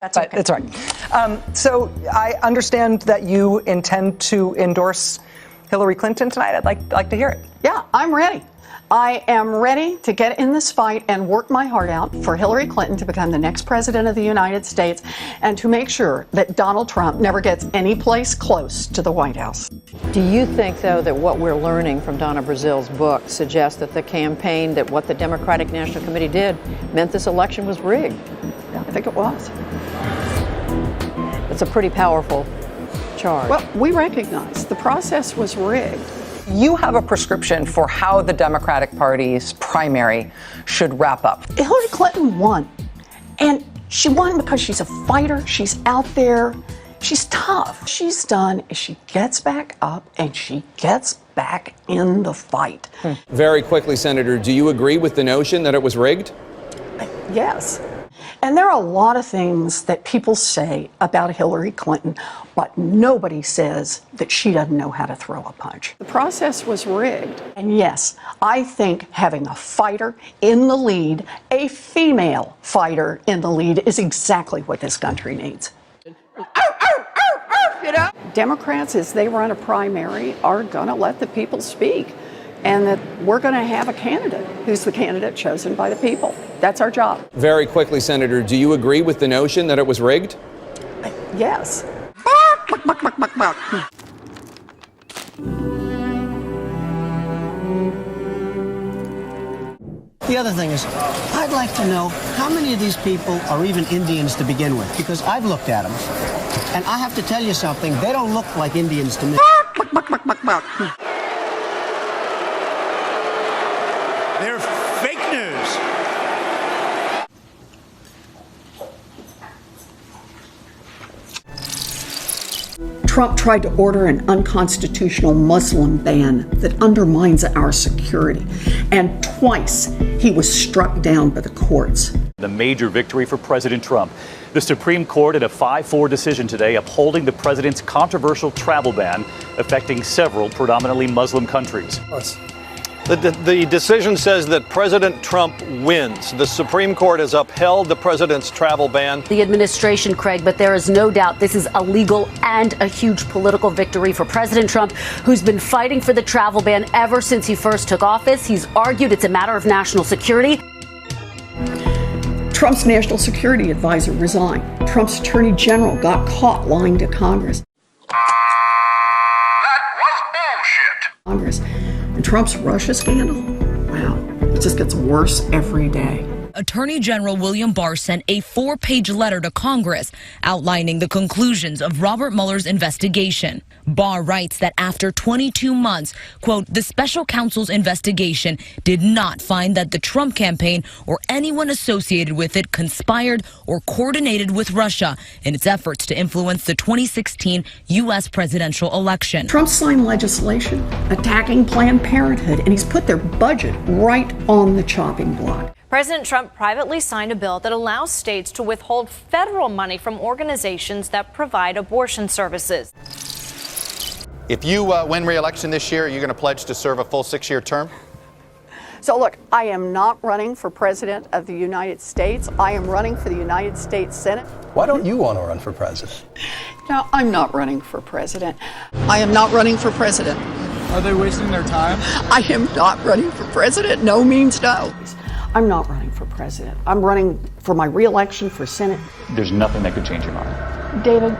That's okay. It's all right. So I understand that you intend to endorse Hillary Clinton tonight. I'd like to hear it. Yeah, I'm ready. I am ready to get in this fight and work my heart out for Hillary Clinton to become the next president of the United States and to make sure that Donald Trump never gets any place close to the White House. Do you think, though, that what we're learning from Donna Brazil's book suggests that the campaign, that what the Democratic National Committee did, meant this election was rigged? Yeah, I think it was. It's a pretty powerful charge. Well, we recognize the process was rigged. You have a prescription for how the Democratic Party's primary should wrap up. Hillary Clinton won. And she won because she's a fighter. She's out there. She's tough. She's done is she gets back up and she gets back in the fight. Very quickly, Senator, do you agree with the notion that it was rigged? Yes. And there are a lot of things that people say about Hillary Clinton, but nobody says that she doesn't know how to throw a punch. The process was rigged. And yes, I think having a fighter in the lead, a female fighter in the lead, is exactly what this country needs. You know? Democrats, as they run a primary, are going to let the people speak. And that we're going to have a candidate who's the candidate chosen by the people. That's our job. Very quickly, Senator, do you agree with the notion that it was rigged? Yes. The other thing is, I'd like to know how many of these people are even Indians to begin with, because I've looked at them, and I have to tell you something, they don't look like Indians to me. They're fake news. Trump tried to order an unconstitutional Muslim ban that undermines our security. And twice he was struck down by the courts. The major victory for President Trump. The Supreme Court in a 5-4 decision today upholding the president's controversial travel ban affecting several predominantly Muslim countries. The decision says that President Trump wins. The Supreme Court has upheld the president's travel ban. The administration, Craig, but there is no doubt this is a legal and a huge political victory for President Trump, who's been fighting for the travel ban ever since he first took office. He's argued it's a matter of national security. Trump's national security advisor resigned. Trump's attorney general got caught lying to Congress. That was bullshit. Congress. And Trump's Russia scandal, wow, it just gets worse every day. Attorney General William Barr sent a 4-page letter to Congress outlining the conclusions of Robert Mueller's investigation. Barr writes that after 22 months, quote, the special counsel's investigation did not find that the Trump campaign or anyone associated with it conspired or coordinated with Russia in its efforts to influence the 2016 U.S. presidential election. Trump signed legislation attacking Planned Parenthood, and he's put their budget right on the chopping block. President Trump privately signed a bill that allows states to withhold federal money from organizations that provide abortion services. If you win re-election this year, are you going to pledge to serve a full 6-year term? So look, I am not running for president of the United States. I am running for the United States Senate. Why don't you want to run for president? No, I'm not running for president. I am not running for president. Are they wasting their time? I am not running for president. No means no. I'm not running for president. I'm running for my re-election for Senate. There's nothing that could change your mind. David,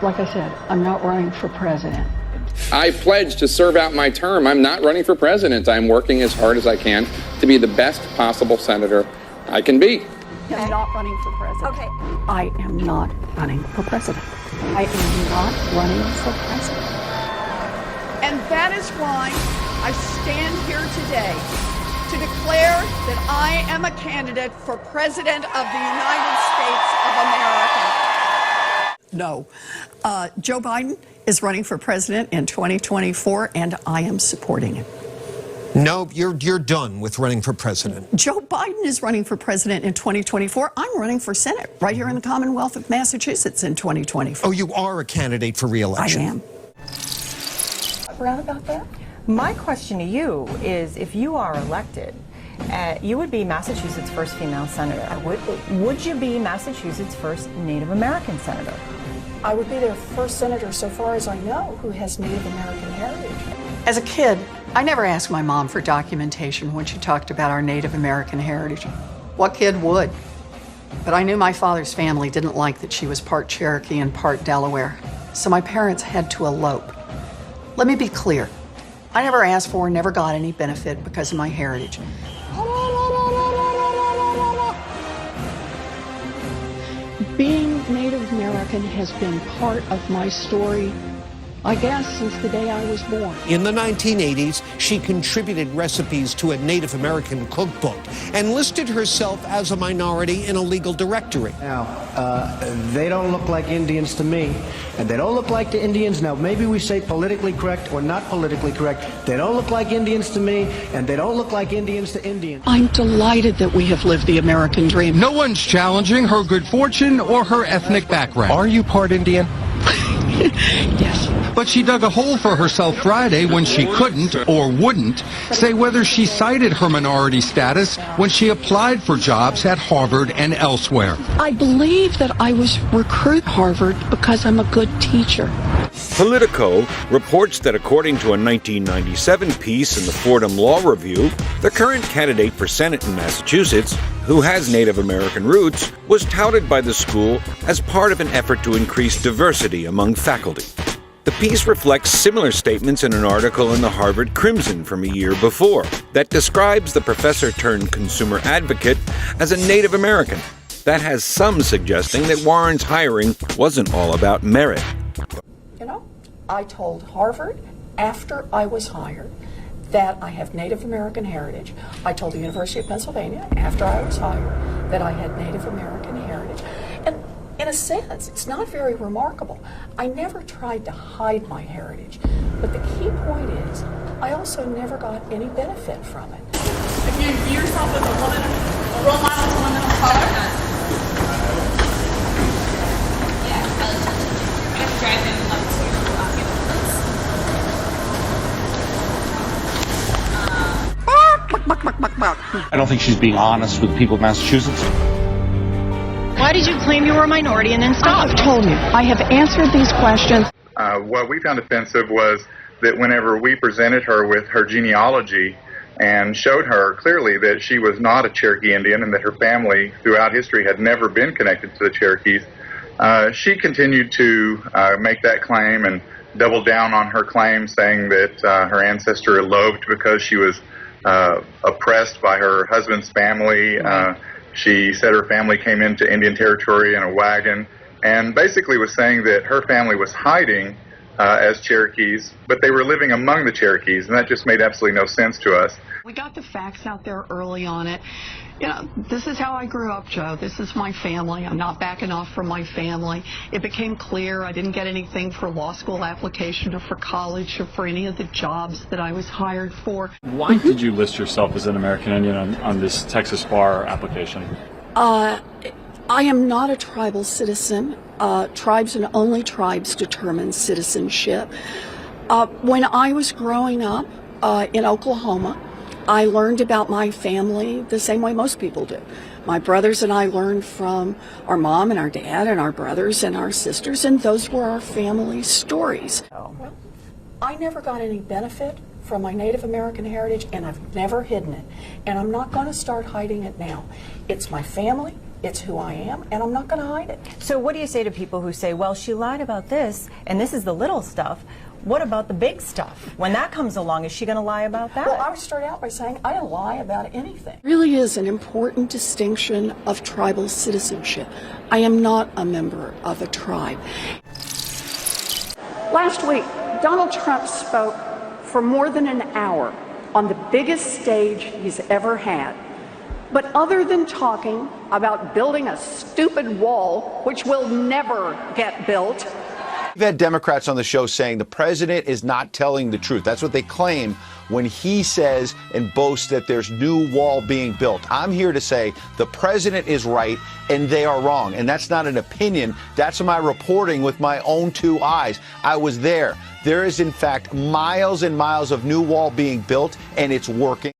like I said, I'm not running for president. I pledge to serve out my term. I'm not running for president. I'm working as hard as I can to be the best possible senator I can be. I'm not running for president. Okay. I am not running for president. I am not running for president. And that is why I stand here today to declare that I am a candidate for President of the United States of America. No. Joe Biden is running for president in 2024, and I am supporting him. No, you're done with running for president. Joe Biden is running for president in 2024. I'm running for Senate right here in the Commonwealth of Massachusetts in 2024. Oh, you are a candidate for re-election? I am. Proud about that? My question to you is, if you are elected You would be Massachusetts' first female senator. I would be. Would you be Massachusetts' first Native American senator? I would be their first senator, so far as I know, who has Native American heritage. As a kid, I never asked my mom for documentation when she talked about our Native American heritage. What kid would? But I knew my father's family didn't like that she was part Cherokee and part Delaware, so my parents had to elope. Let me be clear. I never asked for or never got any benefit because of my heritage. Being Native American has been part of my story, I guess, since the day I was born. In the 1980s, she contributed recipes to a Native American cookbook and listed herself as a minority in a legal directory. Now, they don't look like Indians to me, and they don't look like the Indians. Now, maybe we say politically correct or not politically correct. They don't look like Indians to me, and they don't look like Indians to Indians. I'm delighted that we have lived the American dream. No one's challenging her good fortune or her ethnic background. Are you part Indian? Yes. But she dug a hole for herself Friday when she couldn't or wouldn't say whether she cited her minority status when she applied for jobs at Harvard and elsewhere. I believe that I was recruited at Harvard because I'm a good teacher. Politico reports that according to a 1997 piece in the Fordham Law Review, the current candidate for Senate in Massachusetts, who has Native American roots, was touted by the school as part of an effort to increase diversity among faculty. The piece reflects similar statements in an article in the Harvard Crimson from a year before that describes the professor-turned-consumer advocate as a Native American. That has some suggesting that Warren's hiring wasn't all about merit. You know, I told Harvard after I was hired that I have Native American heritage. I told the University of Pennsylvania after I was hired that I had Native American heritage. And in a sense, it's not very remarkable. I never tried to hide my heritage. But the key point is, I also never got any benefit from it. If you view yourself as a woman, a role model to women of color, I'm driving up I don't think she's being honest with the people of Massachusetts. Why did you claim you were a minority and then stop? I've told you, I have answered these questions. What we found offensive was that whenever we presented her with her genealogy and showed her clearly that she was not a Cherokee Indian and that her family throughout history had never been connected to the Cherokees, she continued to make that claim and double down on her claim, saying that her ancestor eloped because she was oppressed by her husband's family. She said her family came into Indian Territory in a wagon, and basically was saying that her family was hiding as Cherokees, but they were living among the Cherokees, and that just made absolutely no sense to us. We got the facts out there early on it. You know, this is how I grew up, Joe. This is my family. I'm not backing off from my family. It became clear I didn't get anything for law school application or for college or for any of the jobs that I was hired for. Why did you list yourself as an American Indian on this Texas bar application? I am not a tribal citizen. Tribes and only tribes determine citizenship. When I was growing up in Oklahoma, I learned about my family the same way most people do. My brothers and I learned from our mom and our dad and our brothers and our sisters, and those were our family stories. Well, I never got any benefit from my Native American heritage, and I've never hidden it. And I'm not going to start hiding it now. It's my family. It's who I am, and I'm not going to hide it. So what do you say to people who say, well, she lied about this, and this is the little stuff. What about the big stuff? When that comes along, is she going to lie about that? Well, I would start out by saying I didn't lie about anything. It really is an important distinction of tribal citizenship. I am not a member of a tribe. Last week, Donald Trump spoke for more than an hour on the biggest stage he's ever had. But other than talking about building a stupid wall, which will never get built. We've had Democrats on the show saying the president is not telling the truth. That's what they claim when he says and boasts that there's new wall being built. I'm here to say the president is right and they are wrong. And that's not an opinion. That's my reporting with my own two eyes. I was there. There is, in fact, miles and miles of new wall being built, and it's working.